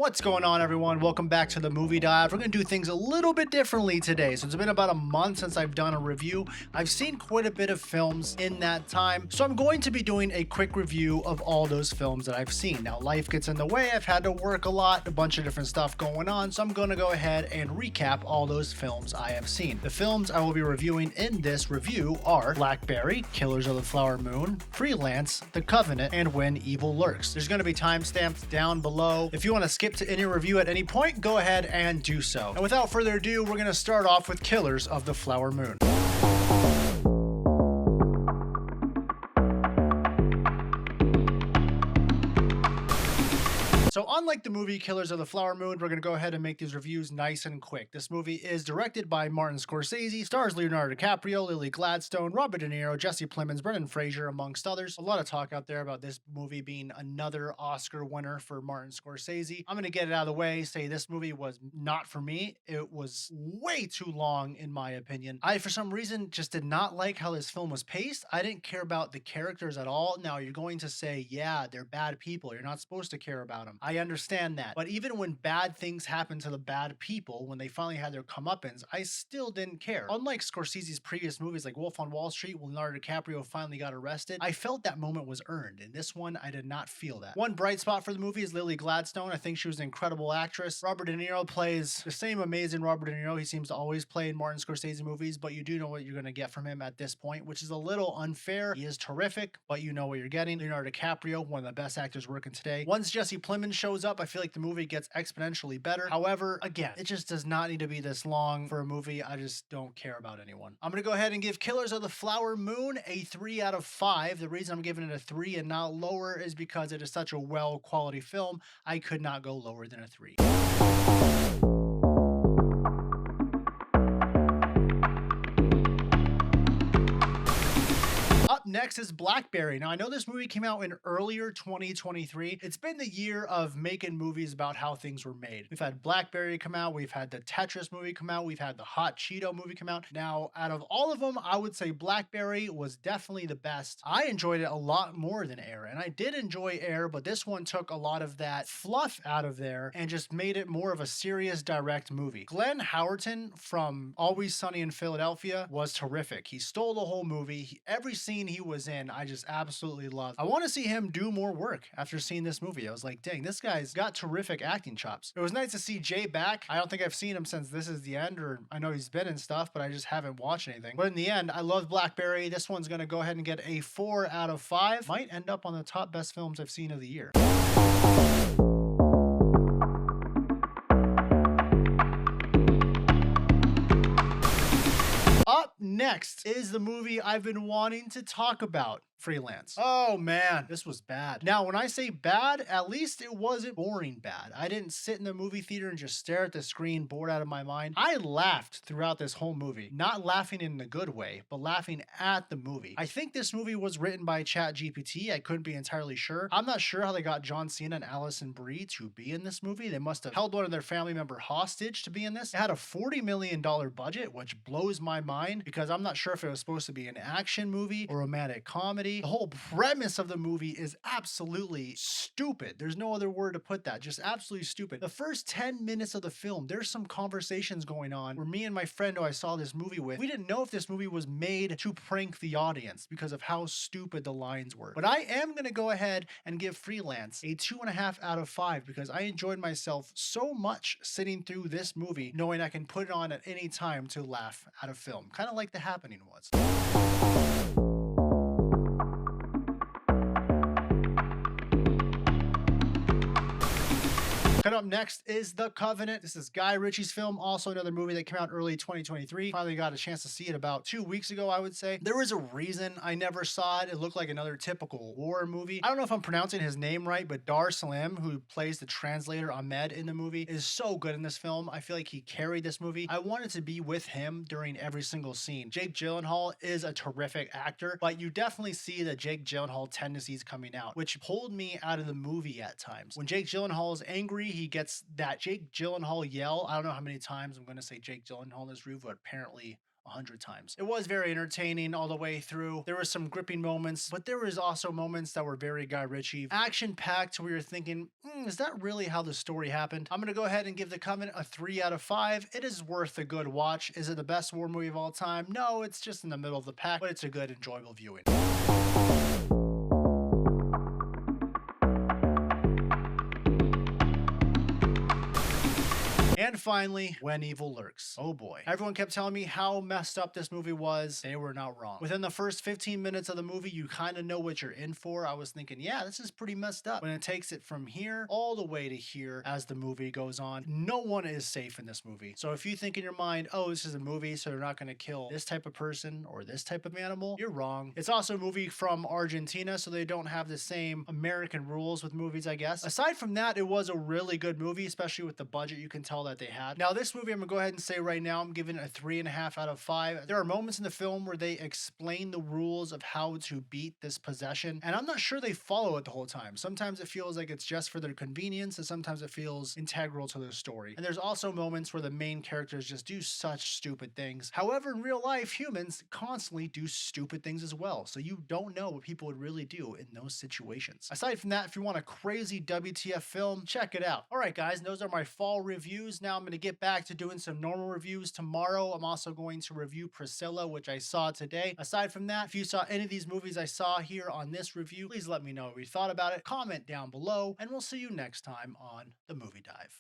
What's going on, everyone? Welcome back to the Movie Dive. We're going to do things a little bit differently today. So it's been about a month since I've done a review. I've seen quite a bit of films in that time, so I'm going to be doing a quick review of all those films that I've seen. Now, life gets in the way. I've had to work a lot, a bunch of different stuff going on, so I'm going to go ahead and recap all those films I have seen. The films I will be reviewing in this review are Blackberry, Killers of the Flower Moon, Freelance, The Covenant, and When Evil Lurks. There's going to be timestamps down below. If you want to skip to any review at any point, go ahead and do so. And without further ado, we're going to start off with Killers of the Flower Moon. So unlike the movie Killers of the Flower Moon, we're going to go ahead and make these reviews nice and quick. This movie is directed by Martin Scorsese, stars Leonardo DiCaprio, Lily Gladstone, Robert De Niro, Jesse Plemons, Brendan Fraser, amongst others. A lot of talk out there about this movie being another Oscar winner for Martin Scorsese. I'm going to get it out of the way, say this movie was not for me. It was way too long, in my opinion. I, for some reason, just did not like how this film was paced. I didn't care about the characters at all. Now, you're going to say, yeah, they're bad people. You're not supposed to care about them. I understand that. But even when bad things happen to the bad people, when they finally had their comeuppance, I still didn't care. Unlike Scorsese's previous movies like Wolf on Wall Street, when Leonardo DiCaprio finally got arrested, I felt that moment was earned. In this one, I did not feel that. One bright spot for the movie is Lily Gladstone. I think she was an incredible actress. Robert De Niro plays the same amazing Robert De Niro he seems to always play in Martin Scorsese movies, but you do know what you're going to get from him at this point, which is a little unfair. He is terrific, but you know what you're getting. Leonardo DiCaprio, one of the best actors working today. Once Jesse Plemons shows up, I feel like the movie gets exponentially better. However, again, it just does not need to be this long for a movie. I just don't care about anyone. I'm going to go ahead and give Killers of the Flower Moon a 3 out of 5. The reason I'm giving it a 3 and not lower is because it is such a well quality film. I could not go lower than a 3. Up next is Blackberry. Now, I know this movie came out in earlier 2023. It's been the year of making movies about how things were made. We've had Blackberry come out. We've had the Tetris movie come out. We've had the Hot Cheeto movie come out. Now, out of all of them, I would say Blackberry was definitely the best. I enjoyed it a lot more than Air, and I did enjoy Air, but this one took a lot of that fluff out of there and just made it more of a serious, direct movie. Glenn Howerton from Always Sunny in Philadelphia was terrific. He stole the whole movie. Every scene he was in, I just absolutely loved. I want to see him do more work after seeing this movie. I was like, dang, this guy's got terrific acting chops. It was nice to see Jay back. I don't think I've seen him since This Is the End, or I know he's been in stuff, but I just haven't watched anything. But in the end, I love Blackberry. This one's going to go ahead and get a 4 out of 5. Might end up on the top best films I've seen of the year. Up next is the movie I've been wanting to talk about, Freelance. Oh man, this was bad. Now, when I say bad, at least it wasn't boring bad. I didn't sit in the movie theater and just stare at the screen, bored out of my mind. I laughed throughout this whole movie. Not laughing in the good way, but laughing at the movie. I think this movie was written by ChatGPT. I couldn't be entirely sure. I'm not sure how they got John Cena and Allison Brie to be in this movie. They must have held one of their family member hostage to be in this. It had a $40 million budget, which blows my mind because I'm not sure if it was supposed to be an action movie or romantic comedy. The whole premise of the movie is absolutely stupid. There's no other word to put that. Just absolutely stupid. The first 10 minutes of the film, there's some conversations going on where me and my friend who I saw this movie with, we didn't know if this movie was made to prank the audience because of how stupid the lines were. But I am going to go ahead and give Freelance a 2.5 out of 5 because I enjoyed myself so much sitting through this movie knowing I can put it on at any time to laugh at a film. Kind of like The Happening was. Coming up next is The Covenant. This is Guy Ritchie's film, also another movie that came out early 2023. Finally got a chance to see it about 2 weeks ago, I would say. There was a reason I never saw it. It looked like another typical war movie. I don't know if I'm pronouncing his name right, but Dar Salim, who plays the translator Ahmed in the movie, is so good in this film. I feel like he carried this movie. I wanted to be with him during every single scene. Jake Gyllenhaal is a terrific actor, but you definitely see the Jake Gyllenhaal tendencies coming out, which pulled me out of the movie at times. When Jake Gyllenhaal is angry, he gets that Jake Gyllenhaal yell. I don't know how many times I'm going to say Jake Gyllenhaal in this review, but apparently 100 times. It was very entertaining all the way through. There were some gripping moments, but there was also moments that were very Guy Ritchie. Action-packed where you're thinking, is that really how the story happened? I'm gonna go ahead and give The Covenant a 3 out of 5. It is worth a good watch. Is it the best war movie of all time? No, it's just in the middle of the pack, but it's a good, enjoyable viewing. And finally, When Evil Lurks. Oh boy. Everyone kept telling me how messed up this movie was. They were not wrong. Within the first 15 minutes of the movie, you kind of know what you're in for. I was thinking, yeah, this is pretty messed up. When it takes it from here all the way to here as the movie goes on, no one is safe in this movie. So if you think in your mind, oh, this is a movie, so they're not going to kill this type of person or this type of animal, you're wrong. It's also a movie from Argentina, so they don't have the same American rules with movies, I guess. Aside from that, it was a really good movie, especially with the budget you can tell that they had. Now, this movie, I'm gonna go ahead and say right now, I'm giving it a 3.5 out of 5. There are moments in the film where they explain the rules of how to beat this possession, and I'm not sure they follow it the whole time. Sometimes it feels like it's just for their convenience, and sometimes it feels integral to the story. And there's also moments where the main characters just do such stupid things. However, in real life, humans constantly do stupid things as well, so you don't know what people would really do in those situations. Aside from that, if you want a crazy WTF film, check it out. All right, guys, those are my fall reviews. Now I'm gonna get back to doing some normal reviews tomorrow. I'm also going to review Priscilla, which I saw today. Aside from that, if you saw any of these movies I saw here on this review, please let me know what you thought about it. Comment down below, and we'll see you next time on The Movie Dive.